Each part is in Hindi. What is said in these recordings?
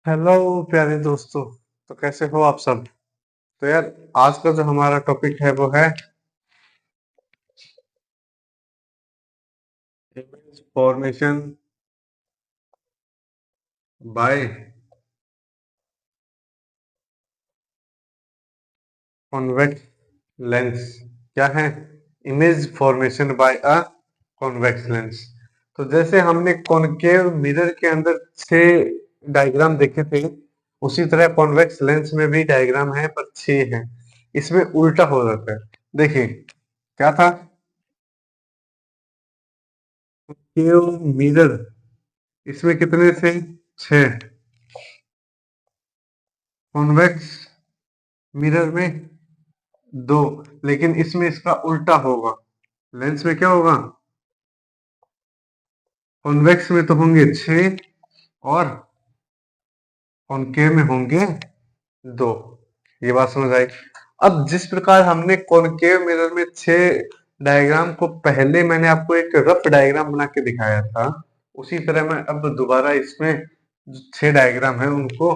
हेलो प्यारे दोस्तों। तो कैसे हो आप सब। तो यार, आज का जो हमारा टॉपिक है वो है image formation by convex lens. क्या है? Image formation by a convex lens. तो जैसे हमने कॉनकेव मिरर के अंदर 6 डायग्राम देखे थे, उसी तरह कॉन्वेक्स लेंस में भी डायग्राम है, पर 6 है। इसमें उल्टा हो जाता है। देखिए क्या था। कॉनकेव मिरर, इसमें कितने थे? 6। कॉन्वेक्स मिरर में 2। लेकिन इसमें इसका उल्टा होगा। लेंस में क्या होगा? कॉन्वेक्स में तो होंगे 6 और कॉनकेव में होंगे 2। ये बात समझ आई। अब जिस प्रकार हमने कॉनकेव मिरर में 6 डायग्राम को पहले मैंने आपको एक रफ डायग्राम बना के दिखाया था, उसी तरह मैं अब दोबारा इसमें जो 6 डायग्राम है उनको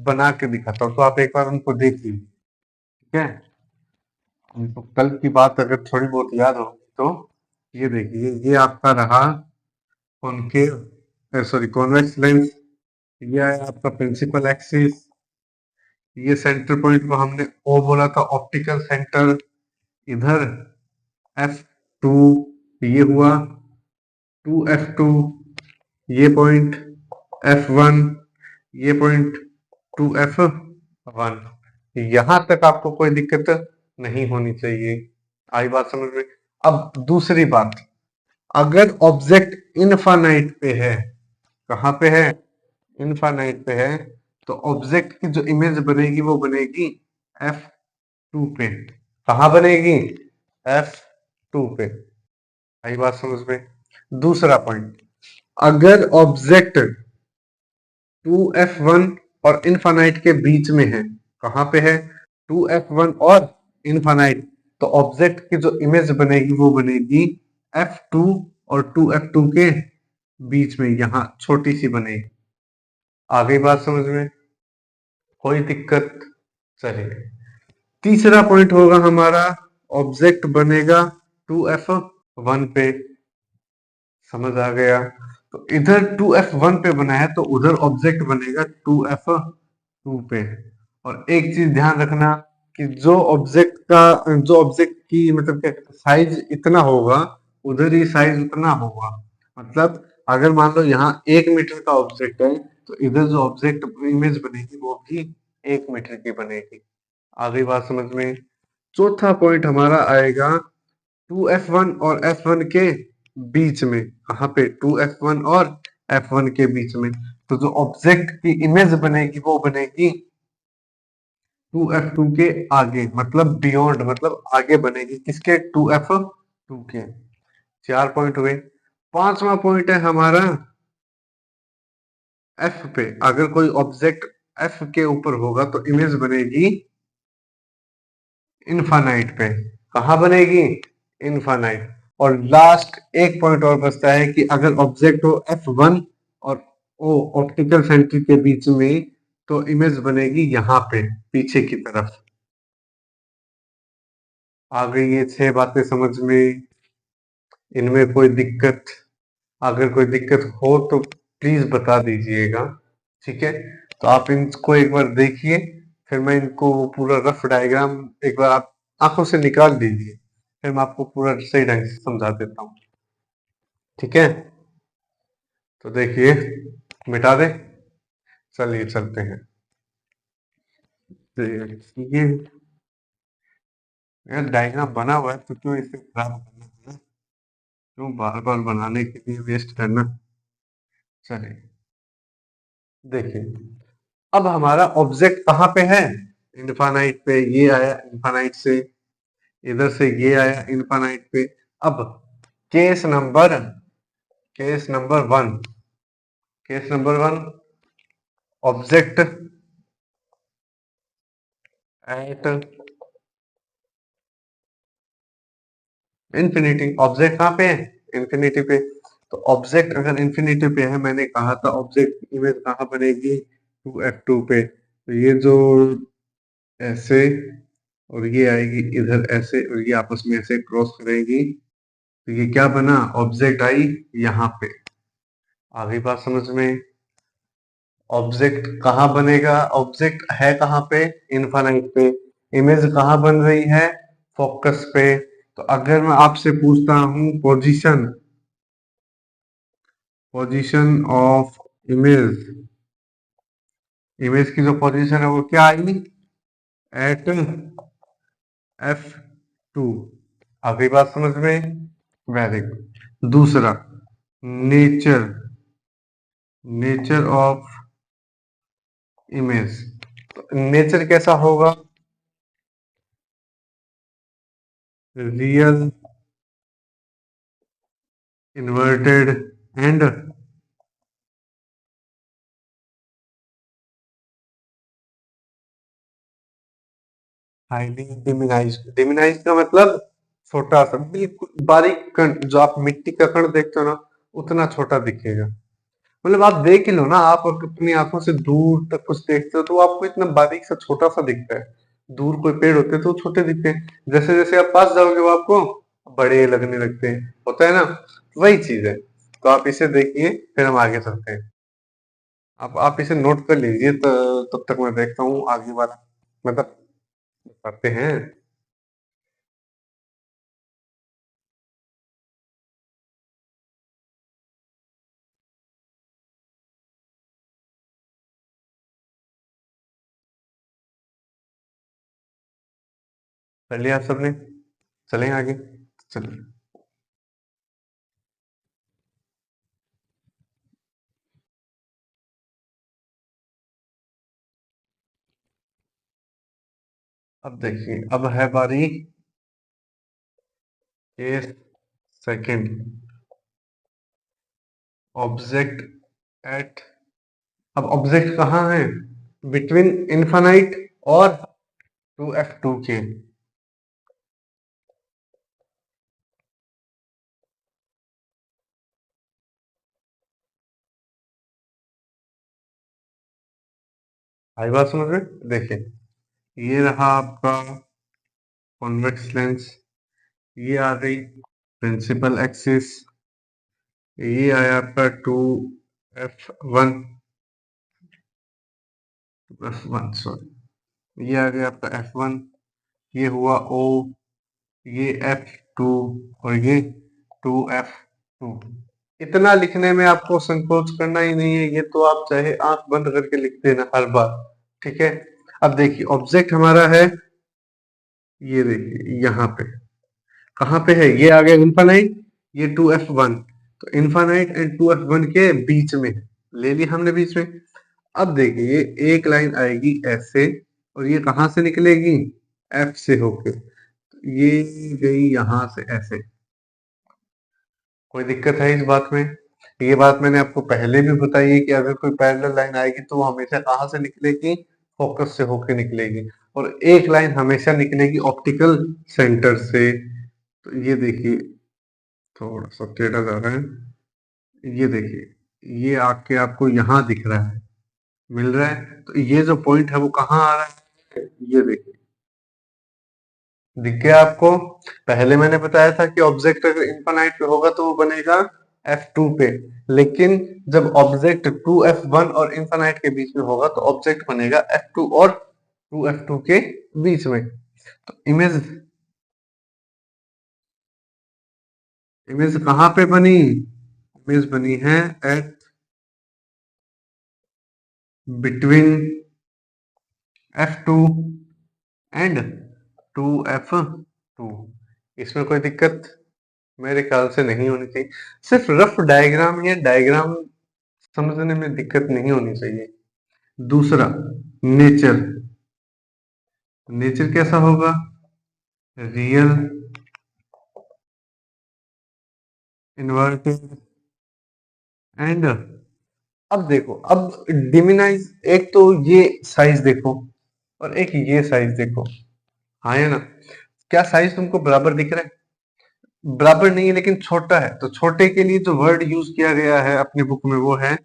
बना के दिखाता हूँ। तो आप एक बार उनको देख लीजिए। ठीक है। हमको कल की बात अगर थोड़ी बहुत याद हो तो ये देखिए, ये आपका रहा कॉनकेव, सॉरी कॉन्वेक्स लेंस। ये है आपका प्रिंसिपल एक्सिस। ये सेंटर पॉइंट को हमने ओ बोला था, ऑप्टिकल सेंटर। इधर F2 ये हुआ, 2F2 ये पॉइंट, F1 ये पॉइंट, 2F1। यहां तक आपको कोई दिक्कत नहीं होनी चाहिए। आई बात समझ में? अब दूसरी बात, अगर ऑब्जेक्ट इनफानाइट पे है, कहाँ पे है? इनफानाइट पे है, तो ऑब्जेक्ट की जो इमेज बनेगी वो बनेगी F2 पे। कहाँ बनेगी? F2 पे। आई बात समझ में? दूसरा पॉइंट, अगर ऑब्जेक्ट 2F1 और इनफानाइट के बीच में है, कहाँ पे है? 2F1 और इनफानाइट, तो ऑब्जेक्ट की जो इमेज बनेगी वो बनेगी F2 और 2F2 के बीच में, यहां छोटी सी बनेगी। आ गई बात समझ में? कोई दिक्कत? चलिए, तीसरा पॉइंट होगा हमारा, ऑब्जेक्ट बनेगा 2F1 पे। समझ आ गया? तो इधर 2F1 पे बना है तो उधर ऑब्जेक्ट बनेगा 2F2 पे। और एक चीज ध्यान रखना कि जो ऑब्जेक्ट की मतलब क्या साइज इतना होगा, उधर ही साइज उतना होगा। मतलब अगर मान लो यहाँ 1 मीटर का ऑब्जेक्ट है, तो इधर जो ऑब्जेक्ट इमेज बनेगी वो भी 1 मीटर की बनेगी। आ गई बात समझ में? चौथा पॉइंट हमारा आएगा 2F1 और F1 के बीच में। कहाँ पे? 2F1 और F1 के बीच में। तो जो ऑब्जेक्ट की इमेज बनेगी वो बनेगी 2F2 के आगे, मतलब बियॉन्ड, मतलब आगे बनेगी। किसके? 2F2 के। 4 पॉइंट हुए। पांचवा पॉइंट है हमारा F पे। अगर कोई ऑब्जेक्ट F के ऊपर होगा तो इमेज बनेगी इनफानाइट पे। कहाँ बनेगी? इनफानाइट। और लास्ट एक पॉइंट और बचता है कि अगर ऑब्जेक्ट हो F1 और O ऑप्टिकल सेंटर के बीच में, तो इमेज बनेगी यहाँ पे पीछे की तरफ। आ गई ये 6 बातें समझ में? इनमें कोई दिक्कत? अगर कोई दिक्कत हो तो प्लीज बता दीजिएगा। ठीक है। तो आप इनको एक बार देखिए, फिर मैं इनको पूरा रफ डायग्राम एक बार आप आंखों से निकाल दीजिए, फिर मैं आपको पूरा सही ढंग से समझा देता हूँ। ठीक है। तो देखिए, मिटा दे। चलिए चलते हैं। तो ये यार डायग्राम बना हुआ है तो क्यों इसे खराब करना है ना? क्यों बार बार बनाने के लिए वेस्ट करना? चलिए देखिए, अब हमारा ऑब्जेक्ट कहाँ पे है? इनफानाइट पे। ये आया इनफानाइट से, इधर से ये आया इनफानाइट पे। अब case number case number one case number one, object at infinity. Object कहाँ पे है? इंफिनिटी पे। तो ऑब्जेक्ट अगर इंफिनिटी पे है, मैंने कहा था ऑब्जेक्ट इमेज कहाँ बनेगी? 2f2 पे, तो ये जो ऐसे और ये आएगी इधर ऐसे और ये आपस में ऐसे क्रॉस करेगी, तो ये क्या बना, ऑब्जेक्ट आई यहाँ पे। आ गई बात समझ में। ऑब्जेक्ट कहाँ बनेगा, ऑब्जेक्ट है कहाँ पे, इनफाइनाइट पे। इमेज कहाँ बन रही है, फोकस पे। तो अगर मैं आपसे पूछता हूँ position, position of image, image की जो पोजीशन है वो क्या आई, एट f2। अगली बात समझ में, वेरी गुड। दूसरा, nature, nature of image. Nature कैसा होगा, real, inverted and highly diminished. Diminished का मतलब छोटा सा, बिल्कुल बारीक कण, जो आप मिट्टी का कण देखते हो ना, उतना छोटा दिखेगा। मतलब आप देख ही लो ना, आप अपनी आंखों से दूर तक कुछ देखते हो तो वो आपको इतना बारीक सा छोटा सा दिखता है। दूर कोई पेड़ होते हैं तो वो छोटे दिखते हैं, जैसे जैसे आप पास जाओगे वो आपको बड़े लगने लगते हैं, होता है ना, वही चीज है। तो आप इसे देखिए, फिर हम आगे चलते हैं। आप इसे नोट कर लीजिए, तो तब तक मैं देखता हूँ आगे वाला, मतलब करते हैं। कर लिया आप सबने, चलें आगे, चलिए। अब देखिए, अब है बारी केस सेकंड, ऑब्जेक्ट एट। अब ऑब्जेक्ट कहाँ है, बिटवीन इनफाइनाइट और 2f2 के। आई बात समझ में, देखिए ये रहा आपका कॉन्वेक्स लेंस, ये आ गई प्रिंसिपल एक्सिस, ये आया आपका 2f1, f1 सॉरी, ये आ गया आपका f1, ये हुआ O, ये f2 और ये 2f2। इतना लिखने में आपको संकोच करना ही नहीं है, ये तो आप चाहे आंख बंद करके लिख देना हर बार, ठीक है। अब देखिए ऑब्जेक्ट हमारा है, ये देखिए यहाँ पे, कहाँ पे है, ये आ गया इनफाइनाइट, ये 2f1, तो इनफाइनाइट एंड 2f1 के बीच में है, ले ली हमने बीच में। अब देखिए ये एक लाइन आएगी ऐसे, और ये कहाँ से निकलेगी, f से होके, तो ये गई यहाँ से ऐसे। कोई दिक्कत है इस बात में, ये बात मैंने आपको पहले भी बताई है कि अगर कोई पैरेलल लाइन आएगी तो वो हमेशा कहाँ से निकलेगी, फोकस से होके निकलेगी, और एक लाइन हमेशा निकलेगी ऑप्टिकल सेंटर से। तो ये देखिए, थोड़ा सा टेढ़ा जा रहा है, ये देखिए ये आके आपको यहाँ दिख रहा है, मिल रहा है, तो ये जो पॉइंट है वो कहाँ आ रहा है, ये देखिए दिख गया आपको। पहले मैंने बताया था कि ऑब्जेक्ट अगर इनफाइनाइट पे होगा तो वो बनेगा f2 पे, लेकिन जब ऑब्जेक्ट 2f1 और इनफाइनाइट के बीच में होगा तो ऑब्जेक्ट बनेगा f2 और 2f2 के बीच में। तो इमेज, इमेज कहाँ पे बनी, इमेज बनी है eight between f2 and 2f2। इसमें कोई दिक्कत मेरे ख्याल से नहीं होनी चाहिए, सिर्फ रफ डायग्राम या डायग्राम समझने में दिक्कत नहीं होनी चाहिए। दूसरा, नेचर, नेचर कैसा होगा, रियल, इन्वर्टेड एंड। अब देखो, अब डिमिनाइज, एक तो ये साइज देखो और एक ये साइज देखो, हाँ है ना, क्या साइज तुमको बराबर दिख रहा है, बराबर नहीं है लेकिन छोटा है, तो छोटे के लिए जो वर्ड यूज किया गया है अपनी बुक में वो है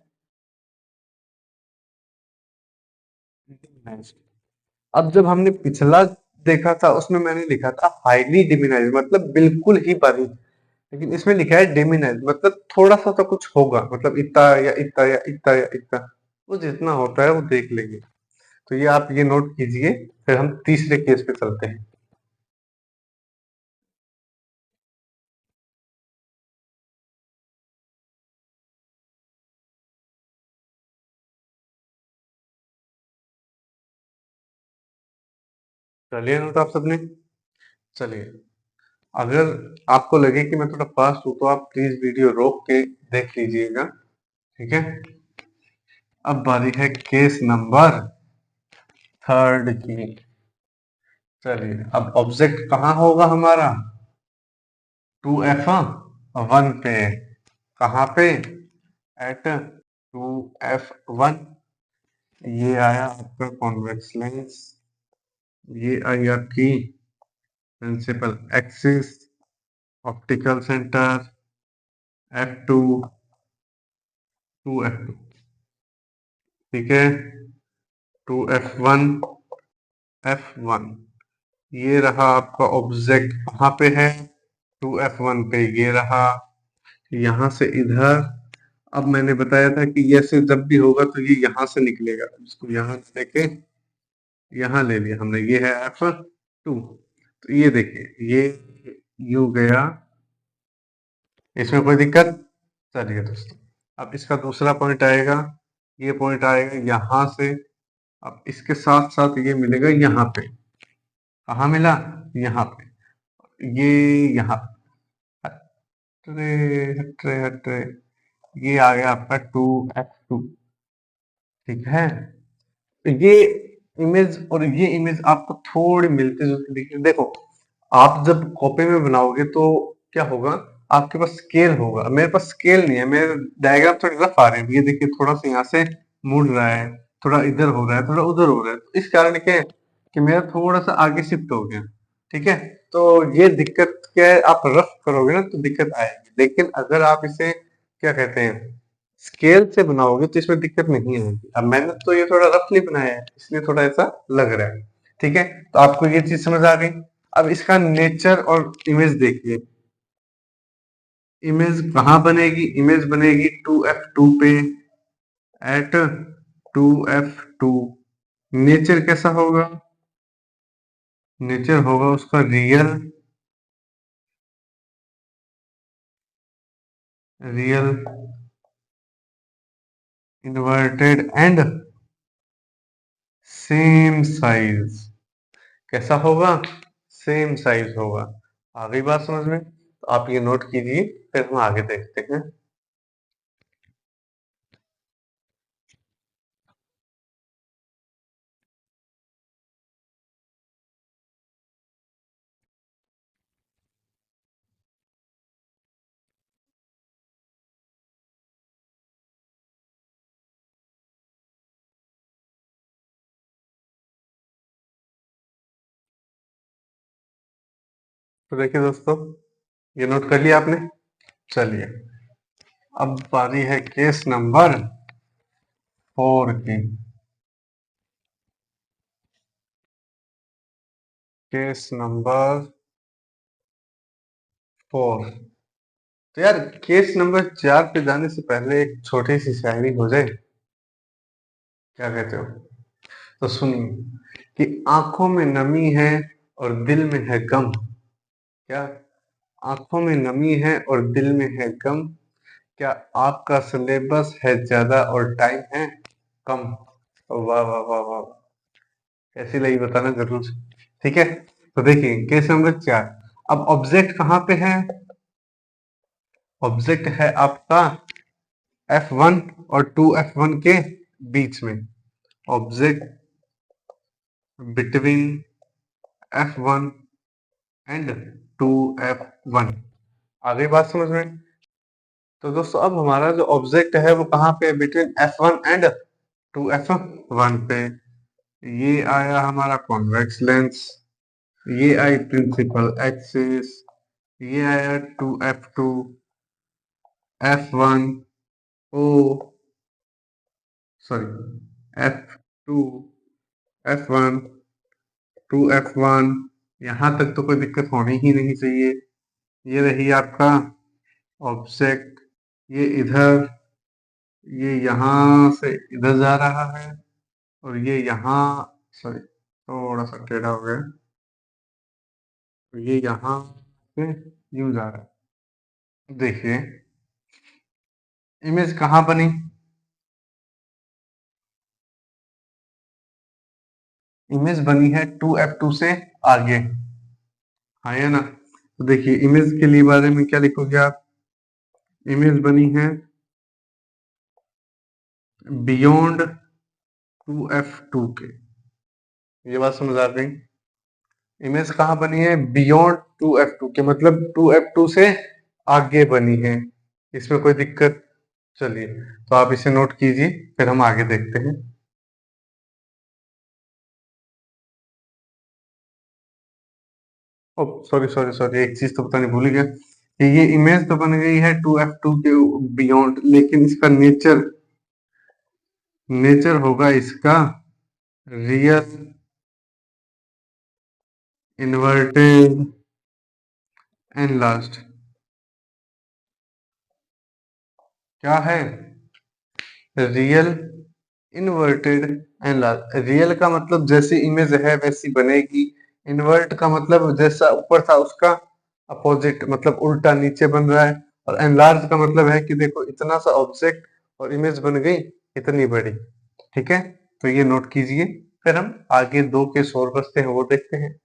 डिमिनाइज्ड। अब जब हमने पिछला देखा था उसमें मैंने लिखा था हाईली डिमिनाइज्ड मतलब बिल्कुल ही बारीक, लेकिन इसमें लिखा है डिमिनाइज्ड मतलब थोड़ा सा तो कुछ होगा, मतलब इतना या इतना या इतना या इतना, वो जितना होता है वो देख लेंगे। तो ये आप ये नोट कीजिए, फिर हम तीसरे केस पे चलते हैं। चलिए नोट आप सबने। चलिए, अगर आपको लगे कि मैं थोड़ा फास्ट हूं तो आप प्लीज वीडियो रोक के देख लीजिएगा, ठीक है। अब बारी है केस नंबर थर्ड की। चलिए, अब ऑब्जेक्ट कहाँ होगा हमारा, 2f1 पे। कहाँ पे, एट 2f1। ये आया आपका कॉन्वेक्स लेंस, ये आई आपकी principal axis, optical centre, f2, 2f2, ठीक है। 2f1, f1, ये रहा आपका ऑब्जेक्ट कहाँ पे है, 2f1 पे ये रहा। यहाँ से इधर, अब मैंने बताया था कि ये से जब भी होगा तो ये यहाँ से निकलेगा, इसको यहाँ लेके यहाँ ले लिया हमने, ये है f2। तो ये देखिए, ये यू गया, इसमें कोई दिक्कत। चलिए दोस्तों, अब इसका दूसरा पॉइंट आएगा, ये पॉइंट आएगा यहाँ से। अब इसके साथ साथ ये मिलेगा यहाँ पे, कहाँ मिला, यहाँ पे, ये यहाँ, हटरे हटरे हटरे, ये आ गया आपका 2f2, ठीक है। तो ये इमेज और ये इमेज आपको थोड़ी मिलती जुलती दिखी। देखो, आप जब कॉपी में बनाओगे तो क्या होगा, आपके पास स्केल होगा, मेरे पास स्केल नहीं है, मेरे डायग्राम थोड़े रफ आ रहे हैं, ये देखिए थोड़ा सा यहाँ से मुड़ रहा है, थोड़ा इधर हो रहा है, थोड़ा उधर हो रहा है, तो इस कारण क्या है कि मेरा थोड़ा सा आगे शिफ्ट हो गया, ठीक है। तो ये दिक्कत क्या है, आप रफ करोगे ना तो दिक्कत आएगी, लेकिन अगर आप इसे क्या कहते हैं स्केल से बनाओगे तो इसमें दिक्कत नहीं आएगी। अब मैंने तो ये थोड़ा रफली बनाया है इसलिए थोड़ा ऐसा लग रहा है, ठीक है। तो आपको ये चीज समझ आ गई। अब इसका नेचर और इमेज देखिए, इमेज कहाँ बनेगी, इमेज बनेगी 2f2 पे, एट 2f2। नेचर कैसा होगा, नेचर होगा उसका real, real inverted and same size. कैसा होगा, सेम साइज होगा। आ गई बात समझ में, तो आप ये नोट कीजिए, फिर हम आगे देखते हैं। तो देखिए दोस्तों, ये नोट कर लिया आपने। चलिए, अब बारी है केस नंबर 4 की। Case number 4। तो यार, केस नंबर 4 पे जाने से पहले एक छोटी सी शायरी हो जाए, क्या कहते हो। तो सुनिए कि आंखों में नमी है और दिल में है गम, क्या, आंखों में नमी है और दिल में है गम, क्या आपका सिलेबस है ज्यादा और टाइम है कम। वाह वाह वाह वाह, कैसी लगी बताना जरूर, ठीक है। तो देखिए केस नंबर 4। अब ऑब्जेक्ट कहाँ पे है, ऑब्जेक्ट है आपका f1 और 2f1 के बीच में, object between f1 and 2f1। आ गई बात समझ में। तो दोस्तों, अब हमारा जो ऑब्जेक्ट है वो कहाँ पे है, बिटवीन f1 एंड 2f1 पे। ये आया हमारा कॉन्वेक्स लेंस, ये आई प्रिंसिपल एक्सिस, ये आया 2f2, f1, o, sorry, f2, F1 2F1, यहां तक तो कोई दिक्कत होनी ही नहीं चाहिए। ये रही आपका ऑब्जेक्ट, ये इधर, ये यहां से इधर जा रहा है और ये यहाँ, सॉरी थोड़ा सा टेढ़ा हो गया, तो ये यहाँ से यूं जा रहा है। देखिए इमेज कहाँ बनी, इमेज बनी है 2F2 से आगे, हाँ है ना। तो देखिए इमेज के लिए बारे में क्या लिखोगे आप, इमेज बनी है बियॉन्ड 2F2 के, ये बात समझ आ गई। इमेज कहाँ बनी है, बियॉन्ड 2F2 के, मतलब 2F2 से आगे बनी है, इसमें कोई दिक्कत। चलिए तो आप इसे नोट कीजिए, फिर हम आगे देखते हैं। ओ सॉरी सॉरी सॉरी, एक चीज तो बताने भूल गया कि ये इमेज तो बन गई है 2F2 के बियॉन्ड, लेकिन इसका नेचर, नेचर होगा इसका रियल इन्वर्टेड एंड लास्ट। क्या है, real inverted and last. Real का मतलब जैसी इमेज है वैसी बनेगी, इन्वर्ट का मतलब जैसा ऊपर था उसका अपोजिट, मतलब उल्टा नीचे बन रहा है, और एनलार्ज का मतलब है कि देखो इतना सा ऑब्जेक्ट और इमेज बन गई इतनी बड़ी। ठीक है, तो ये नोट कीजिए, फिर हम आगे दो के सोल्व करते हैं, वो देखते हैं।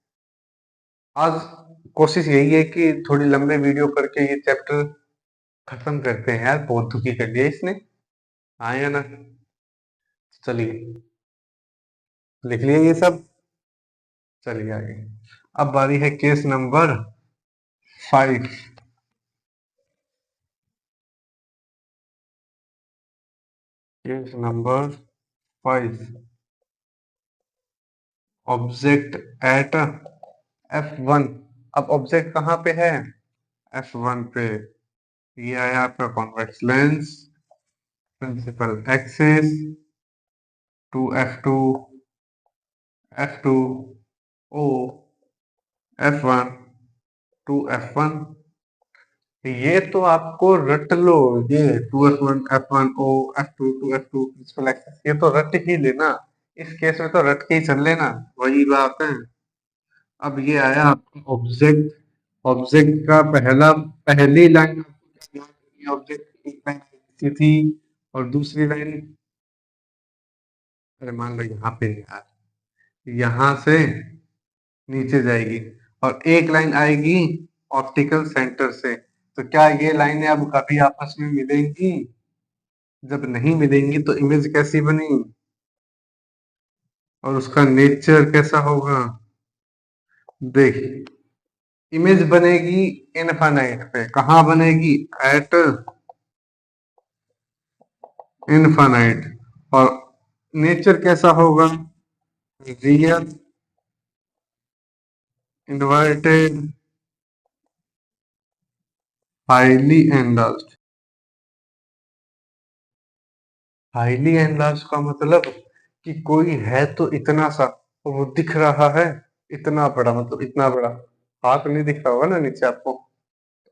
आज कोशिश यही है कि थोड़ी लंबे वीडियो करके ये चैप्टर खत्म करते हैं यार, बहुत दुखी कर दिया इसने, हाँ या ना। चलिए लिख लिया ये सब, चलिए आगे। अब बारी है case number 5। Case number 5, object at F1। अब ऑब्जेक्ट कहाँ पे है, F1 पे। ये आया आपका convex lens, principal axis, 2F2, F2, O, F1, 2F1। ये तो आपको रट लो, ये 2F1 F1 O F2 2F2 principal axis, ये तो रट ही लेना, इस केस में तो रट के ही चल लेना, वही बात है। अब ये आया आपका ऑब्जेक्ट, ऑब्जेक्ट का पहली लाइन आपको क्या याद रखनी है, ऑब्जेक्ट की एक लाइन ऐसी थी और दूसरी लाइन, अरे मान लो यहाँ पे यार, यहाँ से नीचे जाएगी और एक लाइन आएगी ऑप्टिकल सेंटर से। तो क्या ये लाइनें अब कभी आपस में मिलेंगी, जब नहीं मिलेंगी तो इमेज कैसी बनी और उसका नेचर कैसा होगा। देख, इमेज बनेगी इनफाइनाइट पे, कहाँ बनेगी, एट इनफाइनाइट, और नेचर कैसा होगा, real inverted highly enlarged. Highly enlarge का मतलब कि कोई है तो इतना सा और वो दिख रहा है इतना बड़ा, मतलब इतना बड़ा, हाथ नहीं दिख रहा होगा ना नीचे आपको,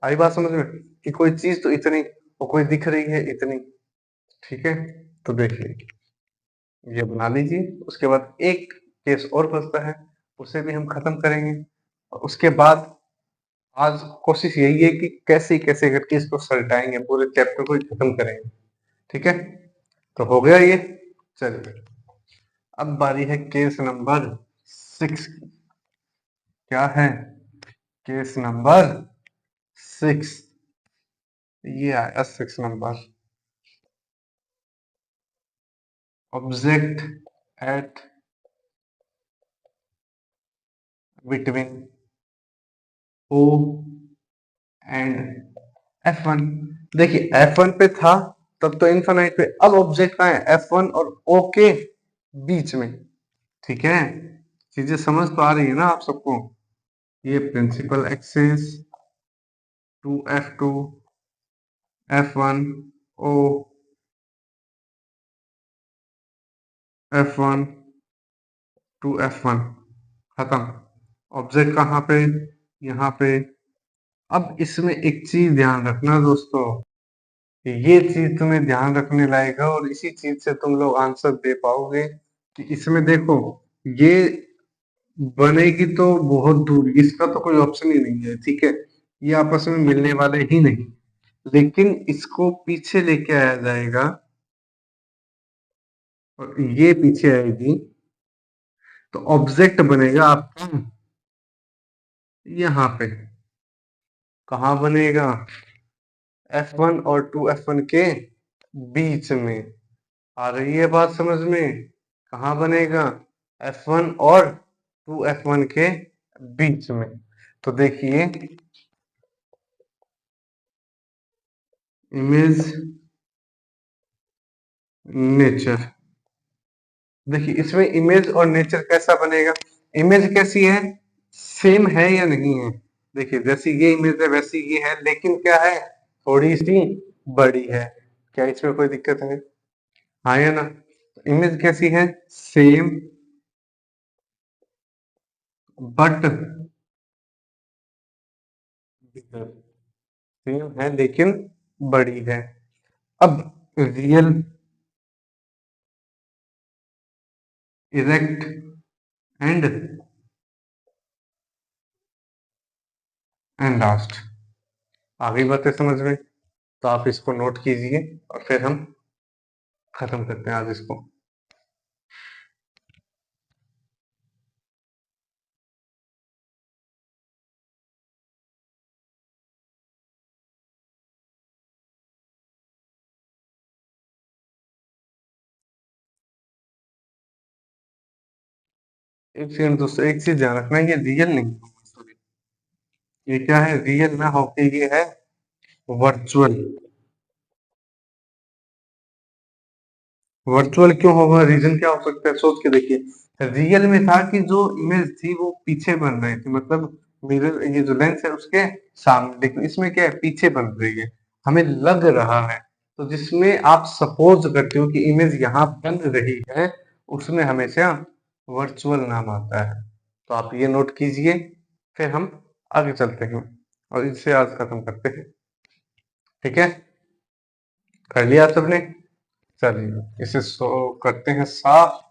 आई बात समझ में, कि कोई चीज तो इतनी और कोई दिख रही है इतनी। ठीक है, तो देखिए ये बना लीजिए, उसके बाद एक केस और बचता है, उसे भी हम खत्म करेंगे, और उसके बाद आज कोशिश यही है कि कैसे कैसे करके इसको सलटाएंगे, पूरे चैप्टर को ही खत्म करेंगे। ठीक है, तो हो गया ये। चलिए अब बारी है केस नंबर 6 की। क्या है, केस नंबर 6, ये आया 6 number, object at between O and F1। देखिए F1 पे था तब तो इनफाइनाइट पे, अब ऑब्जेक्ट कहाँ है, F1 और O के बीच में। ठीक है, चीजें समझ तो आ रही है ना आप सबको। ये principal axis 2F2 F1 O F1 2f1 खत्म। ऑब्जेक्ट कहाँ पे, यहाँ पे। अब इसमें एक चीज ध्यान रखना दोस्तों, ये चीज तुम्हें ध्यान रखने लायक है और इसी चीज से तुम लोग आंसर दे पाओगे कि इसमें देखो ये बनेगी तो बहुत दूर, इसका तो कोई ऑप्शन ही नहीं है, ठीक है, ये आपस में मिलने वाले ही नहीं। लेकिन इसको पीछे लेके आया जाएगा और ये पीछे आएगी तो ऑब्जेक्ट बनेगा आपका यहाँ पे। कहाँ बनेगा, F1 और 2F1 के बीच में। आ रही है बात समझ में, कहाँ बनेगा, F1 और 2F1 के बीच में। तो देखिए इमेज नेचर, देखिए इसमें इमेज और नेचर कैसा बनेगा, इमेज कैसी है, सेम है या नहीं है। देखिए जैसी ये इमेज है वैसी ये है, लेकिन क्या है, थोड़ी सी बड़ी है। क्या इसमें कोई दिक्कत है, हाँ या ना। इमेज कैसी है, सेम बट सेम है लेकिन बड़ी है। अब रियल, इरेक्ट एंड लास्ट। आ गई बातें समझ में, तो आप इसको नोट कीजिए और फिर हम खत्म करते हैं आज इसको। एक सेकंड दोस्तों, एक चीज ध्यान रखना, ये रियल नहीं है, ये क्या है, रियल ना होके ये है वर्चुअल। वर्चुअल क्यों होगा, रीजन क्या हो सकता है, सोच के देखिए। रियल में था कि जो इमेज थी वो पीछे बन रही थी, मतलब मिरर ये जो लेंस है उसके सामने, लेकिन इसमें क्या है, पीछे बन रही है, हमें लग रहा है। तो जिसमें आप सपोज करते हो कि इमेज यहाँ बन रही है, उसमें हमेशा वर्चुअल नाम आता है। तो आप ये नोट कीजिए, फिर हम आगे चलते हैं और इसे आज खत्म करते हैं, ठीक है। कर लिया सबने, चलिए इसे करते हैं साफ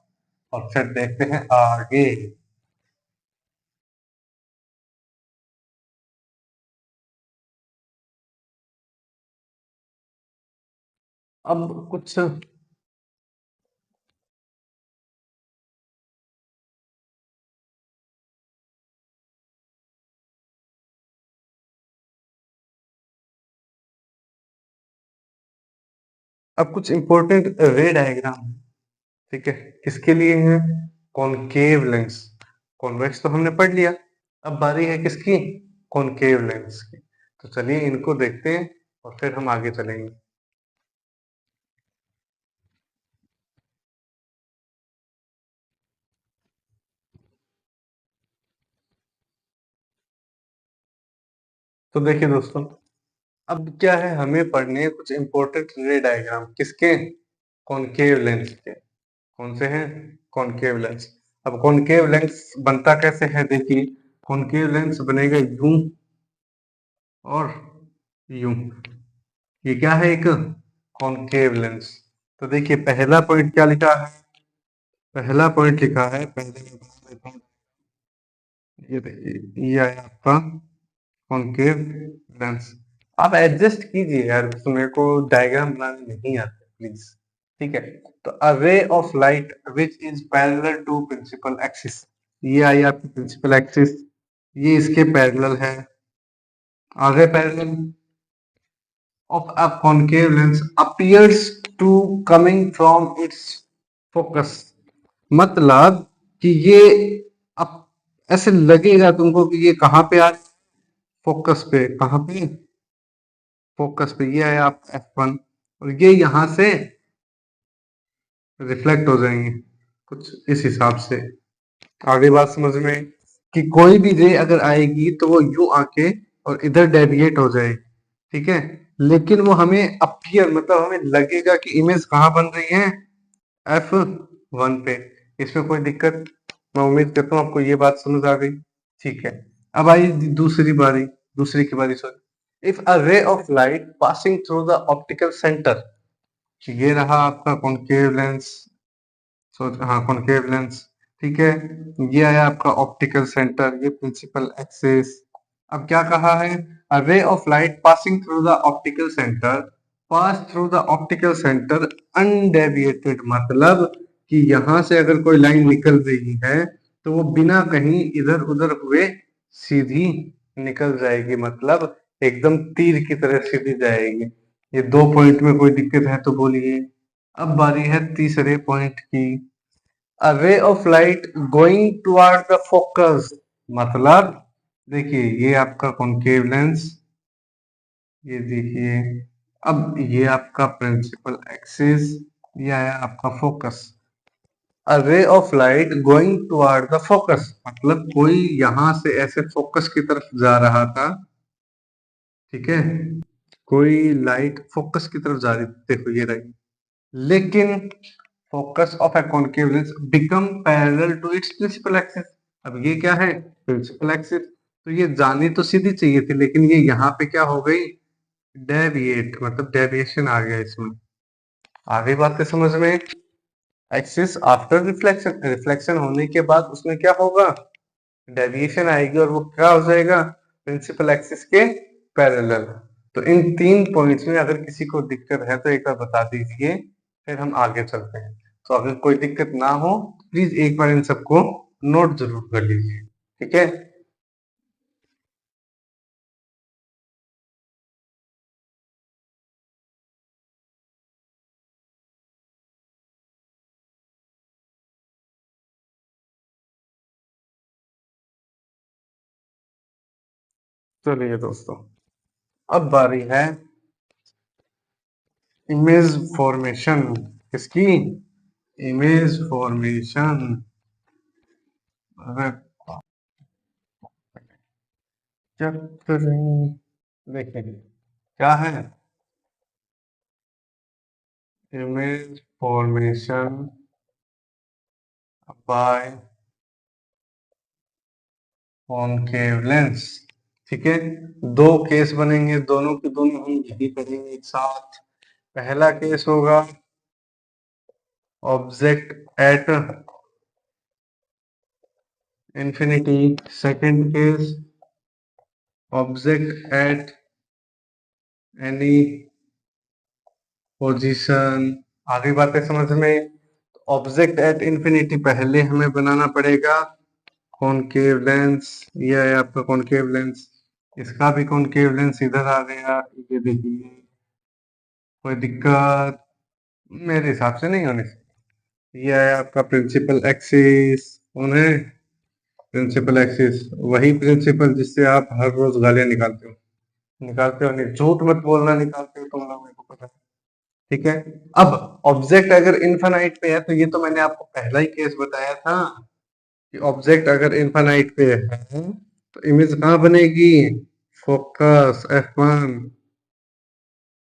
और फिर देखते हैं आगे। अब कुछ अब कुछ इंपॉर्टेंट रे डायग्राम, ठीक है, किसके लिए है, कॉनकेव लेंस। कॉन्वेक्स तो हमने पढ़ लिया, अब बारी है किसकी, कॉनकेव लेंस की। तो चलिए इनको देखते हैं और फिर हम आगे चलेंगे। तो देखिए दोस्तों, अब क्या है, हमें पढ़ने हैं कुछ इंपॉर्टेंट रे डायग्राम, किसके, कॉनकेव लेंस के। कौन से हैं, कॉनकेव लेंस। अब कॉनकेव लेंस बनता कैसे है, देखिए कॉनकेव लेंस बनेगा यूं और यूं, ये क्या है, एक कॉनकेव लेंस। तो देखिए पहला पॉइंट क्या लिखा है, पहला पॉइंट लिखा है, पहले मैं बना देता हूं। ये देखिए ये आया आपका कॉनकेव लेंस। आप एडजस्ट कीजिए यार, मेरे को डायग्राम बनाने नहीं आता प्लीज, ठीक है। तो a ray of light which is parallel to principal axis, ये आई आपकी प्रिंसिपल एक्सिस, ये इसके पैरेलल है। आगे parallel of a concave lens appears to coming from its focus, मतलब कि ये अब ऐसे लगेगा तुमको कि ये कहाँ पे आ, फोकस पे, कहाँ पे, फोकस पे, ये है आप F1 और ये यहाँ से रिफ्लेक्ट हो जाएंगे कुछ इस हिसाब से। आगे बात समझ में, कि कोई भी रे अगर आएगी तो वो यूं आके और इधर डेविएट हो जाएगी, ठीक है, लेकिन वो हमें अपीयर, मतलब हमें लगेगा कि इमेज कहाँ बन रही है, F1 पे। इसमें कोई दिक्कत, मैं उम्मीद करता हूँ आपको ये बात समझ आ गई। ठीक है, अब आई दूसरी की बारी, sorry. If a ray of light passing through the optical centre, ये रहा आपका कॉनकेव लेंस, हाँ कॉनकेव लेंस, ठीक है। ये आया आपका ऑप्टिकल सेंटर, ये प्रिंसिपल एक्सिस। अब क्या कहा है, a ray of light passing through the optical centre pass through the optical centre undeviated, मतलब कि यहां से अगर कोई लाइन निकल रही है तो वो बिना कहीं इधर उधर हुए सीधी निकल जाएगी, मतलब एकदम तीर की तरह सीधी जाएगी। ये 2 पॉइंट में कोई दिक्कत है तो बोलिए। अब बारी है तीसरे पॉइंट की, a ray of light going toward the focus, मतलब देखिए ये आपका कॉनकेव लेंस, ये देखिए, अब ये आपका प्रिंसिपल एक्सिस, ये आया आपका focus. A ray of light going toward the focus, मतलब कोई यहां से ऐसे फोकस की तरफ जा रहा था, ठीक है, कोई लाइट फोकस की तरफ जा रही थी, देखो ये रही, लेकिन focus of a concave lens become parallel to its principal axis. अब ये क्या है, प्रिंसिपल एक्सिस, तो ये जानी तो सीधी चाहिए थी, लेकिन ये यहाँ पे क्या हो गई, डेविएट, मतलब डेविएशन आ गया इसमें। आगे बातें समझ में, एक्सिस आफ्टर रिफ्लेक्शन, रिफ्लेक्शन होने के बाद उसमें क्या होगा, डेविएशन आएगी और वो क्या हो जाएगा, प्रिंसिपल एक्सिस के पैरेलल। तो इन 3 पॉइंट्स में अगर किसी को दिक्कत है तो एक बार बता दीजिए, फिर हम आगे चलते हैं। तो अगर कोई दिक्कत ना हो प्लीज एक बार इन सबको नोट जरूर कर लीजिए, ठीक है। चलिए दोस्तों, अब बारी है इमेज फॉर्मेशन, किसकी, इमेज फॉर्मेशन। अरे क्या कर रहे हैं? देखिए क्या है, image formation by concave lens, ठीक है। दो केस बनेंगे, दोनों के दोनों हम यही करेंगे एक साथ। पहला केस होगा object at infinity, second case object at any position. आगे बातें समझ में, ऑब्जेक्ट एट इंफिनिटी पहले हमें बनाना पड़ेगा कॉनकेव लेंस, ये है आपका कॉनकेव लेंस, इसका भी कॉनकेव लेंस इधर आ गया, ये देखिए, कोई दिक्कत मेरे हिसाब से नहीं होनी चाहिए। ये है आपका प्रिंसिपल एक्सिस, कौन है, प्रिंसिपल एक्सिस, वही प्रिंसिपल जिससे आप हर रोज गालियां निकालते हो, निकालते हो नहीं, झूठ मत बोलना, निकालते हो तुम लोग, मेरे को पता है, ठीक है। अब ऑब्जेक्ट अगर इनफाइनाइट पे है, तो ये तो मैंने आपको पहला ही केस बताया था कि ऑब्जेक्ट अगर इनफाइनाइट पे है तो इमेज कहाँ बनेगी, फोकस F1,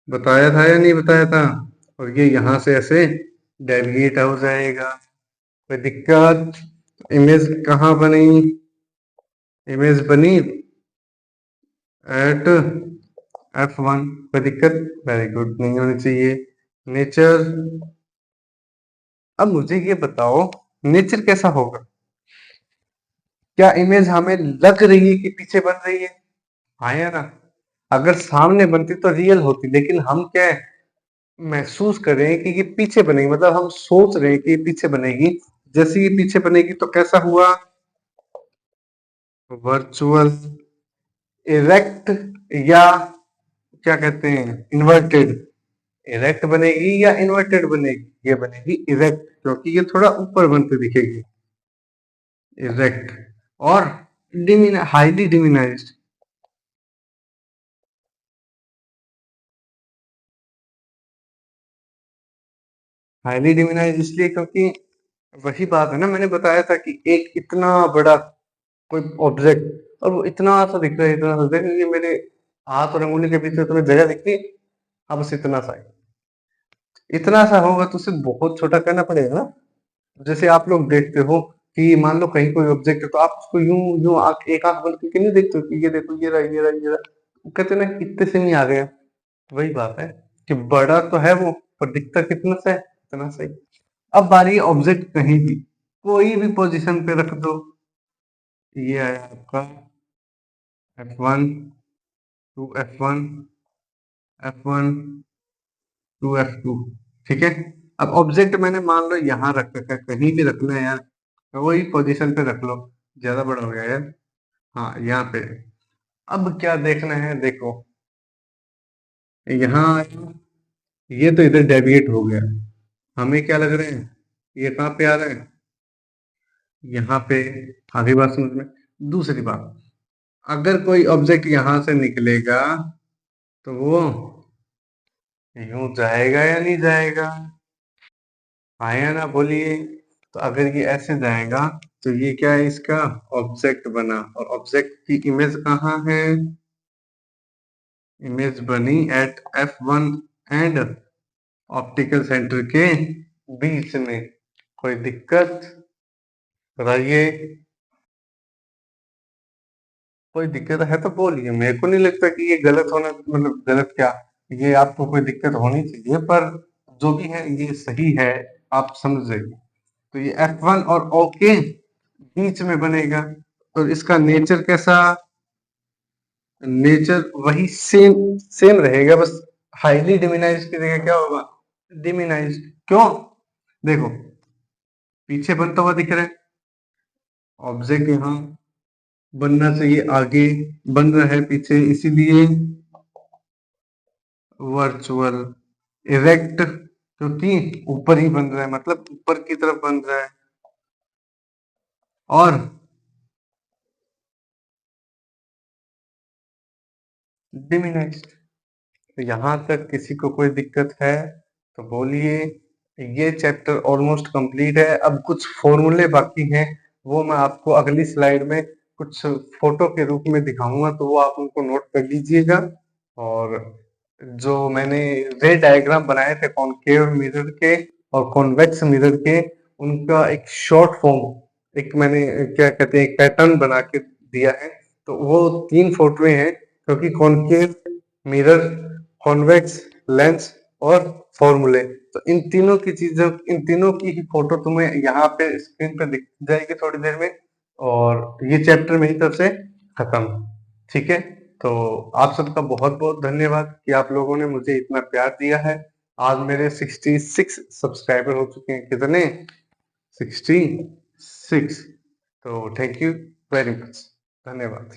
बताया था या नहीं बताया था, और ये यहाँ से ऐसे डेविएट हो जाएगा, कोई दिक्कत, इमेज कहाँ बनी, इमेज बनी एट F1, कोई दिक्कत, वेरी गुड, नहीं होनी चाहिए। नेचर, अब मुझे ये बताओ नेचर कैसा होगा, क्या इमेज हमें लग रही है कि पीछे बन रही है, हाँ या ना, अगर सामने बनती तो रियल होती, लेकिन हम क्या है, महसूस करें कि ये पीछे बनेगी, मतलब हम सोच रहे हैं कि ये पीछे बनेगी, जैसे ये पीछे बनेगी तो कैसा हुआ, वर्चुअल, इरेक्ट, या क्या कहते हैं इन्वर्टेड, इरेक्ट बनेगी या इन्वर्टेड बनेगी, ये बनेगी इरेक्ट, क्योंकि ये थोड़ा ऊपर बनते दिखेगी, इरेक्ट, और हाईली डिमिनाइज्ड, हाईली डिमिनाइज्ड इसलिए क्योंकि वही बात है ना, मैंने बताया था कि एक इतना बड़ा कोई ऑब्जेक्ट और वो इतना सा दिख रहा है, इतना सा देख, ये मेरे हाथ और अंगुली के बीच में तुम्हें जगह दिखती है, हाँ बस इतना सा है, इतना सा होगा तो उसे बहुत छोटा करना पड़ेगा ना। जैसे आप लोग देखते हो कि मान लो कहीं कोई ऑब्जेक्ट है तो आप उसको यूं यूं एक आंख बंद करके नहीं देखते हो कि ये देखो ये रहा ये रहा ये रहा, कहते ना इतने से नहीं आ गया। वही बात है कि बड़ा तो है वो, पर दिखता कितना सा है, इतना सही। अब बारी ऑब्जेक्ट कहीं भी कोई भी पोजीशन पे रख दो, ये आया आपका F1 to F1 F1 to F2, ठीक है। अब ऑब्जेक्ट मैंने मान लो यहाँ रख रखा है, कहीं भी रखना है यार, कोई पोजीशन पे रख लो, ज्यादा बड़ा हो गया यार। हाँ यहाँ पे अब क्या देखना है, देखो यहाँ ये तो इधर डेविएट हो गया, हमें क्या लग रहा है ये कहाँ पे आ रहा है, यहाँ पे। आधी बात समझ में। दूसरी बात, अगर कोई ऑब्जेक्ट यहां से निकलेगा तो वो यूं जाएगा या नहीं जाएगा, आया ना बोलिए। तो अगर ये ऐसे जाएगा तो ये क्या है, इसका ऑब्जेक्ट बना, और ऑब्जेक्ट की इमेज कहाँ है, इमेज बनी eight F1 and optical centre के बीच में। कोई दिक्कत बताइए, कोई दिक्कत है तो बोलिए, मेरे को नहीं लगता कि ये गलत होना, मतलब गलत क्या, ये आपको कोई दिक्कत होनी चाहिए, पर जो भी है ये सही है, आप समझ जाइए। तो ये F1 और O के बीच में बनेगा, और इसका नेचर कैसा, नेचर वही सेम सेम रहेगा, बस हाईली डिमिनाइज्ड की जगह क्या होगा, डिमिनाइज्ड। क्यों, देखो पीछे बनता हुआ दिख रहा है, ऑब्जेक्ट यहाँ बनना चाहिए, आगे बन रहा है पीछे, इसीलिए वर्चुअल इरेक्ट, क्योंकि ऊपर ही बन रहा है, मतलब ऊपर की तरफ बन रहा है। और डिमिनाइज्ड। तो यहां तक किसी को कोई दिक्कत है तो बोलिए। ये चैप्टर ऑलमोस्ट कंप्लीट है, अब कुछ फॉर्मूले बाकी हैं, वो मैं आपको अगली स्लाइड में कुछ फोटो के रूप में दिखाऊंगा, तो वो आप उनको नोट कर लीजिएगा। और जो मैंने रे डायग्राम बनाए थे कॉनकेव मिरर के और कॉन्वेक्स मिरर के, उनका एक शॉर्ट फॉर्म, एक मैंने क्या कहते हैं एक पैटर्न बना के दिया है। तो वो 3 फोटोएं हैं, क्योंकि कॉनकेव मिरर, कॉन्वेक्स लेंस और फॉर्मूले, तो इन तीनों की चीजों, इन तीनों की ही फोटो तुम्हें यहाँ पे स्क्रीन पे दिख जाएगी थोड़ी देर में, और ये चैप्टर मेरी तरफ से खत्म, ठीक है। तो आप सबका बहुत बहुत धन्यवाद कि आप लोगों ने मुझे इतना प्यार दिया है। आज मेरे 66 सब्सक्राइबर हो चुके हैं, कितने, 66। तो थैंक यू वेरी मच, धन्यवाद।